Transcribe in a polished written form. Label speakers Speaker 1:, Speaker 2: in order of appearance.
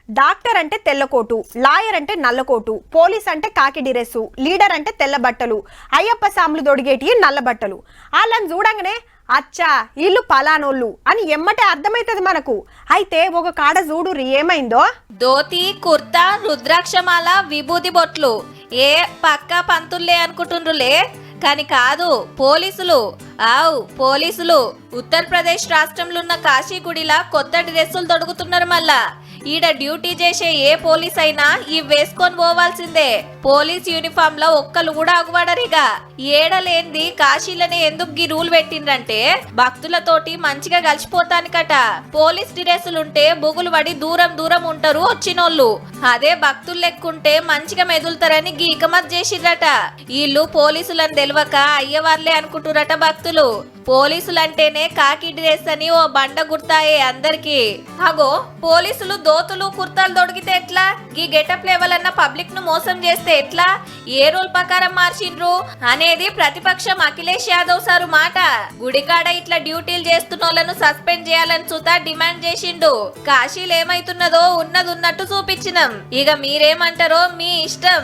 Speaker 1: Doctor అంటే తెల్లకోటు, lawyer అంటే నల్లకోటు, police అంటే కాకి డ్రెస్సు, లీడర్ అంటే తెల్ల బట్టలు, అయ్యప్ప సాములు దొడిగేటి నల్ల బట్టలు. వాళ్ళని చూడంగానే అచ్చా వీళ్ళు పలానోళ్ళు అని ఎమ్మటే అర్థమైతుంది మనకు. అయితే ఒక కాడ చూడు ఏమైందో.
Speaker 2: ధోతి, కుర్తా, రుద్రాక్షమాల, విభూతి బొట్లు ఏ పక్క పంతుల్లే అనుకుంటుండ్రులే, కానీ కాదు, పోలీసులు. పోలీసులు ఉత్తరప్రదేశ్ రాష్ట్రంలో ఉన్న కాశీగుడిలా కొత్త డ్రెస్సులు తొడుగుతున్నారు. మళ్ళా ఈడ డ్యూటీ చేసే ఏ పోలీస్ అయినా ఇవి వేసుకొని పోవాల్సిందే. పోలీస్ యూనిఫామ్ లో ఒక్కలు కూడా అగువడరిగా. ఏడలేంది కాశీలనే ఎందుకు గీ రూల్ పెట్టిండ్రంటే భక్తులతోటి మంచిగా కలిసిపోతానికట. పోలీస్ డ్రెస్సులుంటే బొగులు పడి దూరం దూరం ఉంటారు వచ్చినోళ్ళు. అదే భక్తులు లెక్కుంటే మంచిగా మెదులుతారని గీకమత్ చేసిర్రట. వీళ్ళు పోలీసులని తెలియక అయ్యవార్లే అనుకుంటురట భక్తులు. పోలీసులంటేనే కాకి డ్రెస్ అని ఓ బండ గుర్తాయే అందరికి. అగో పోలీసులు దోతులు కుర్తాలు దొడిగితే ఎట్లా? గీ గెటప్ లెవెల్ పబ్లిక్ ను మోసం చేస్తే ఎట్లా? ఏ రూల్ ప్రకారం మార్చిండ్రు అనేది ప్రతిపక్షం అఖిలేష్ యాదవ్ సారు మాట. గుడికాడ ఇట్లా డ్యూటీలు చేస్తున్నోళ్లను సస్పెండ్ చేయాలని చూతా డిమాండ్ చేసిండు. కాశీలు ఏమైతున్నదో ఉన్నది ఉన్నట్టు చూపించినాం. ఇక మీరేమంటారో మీ ఇష్టం.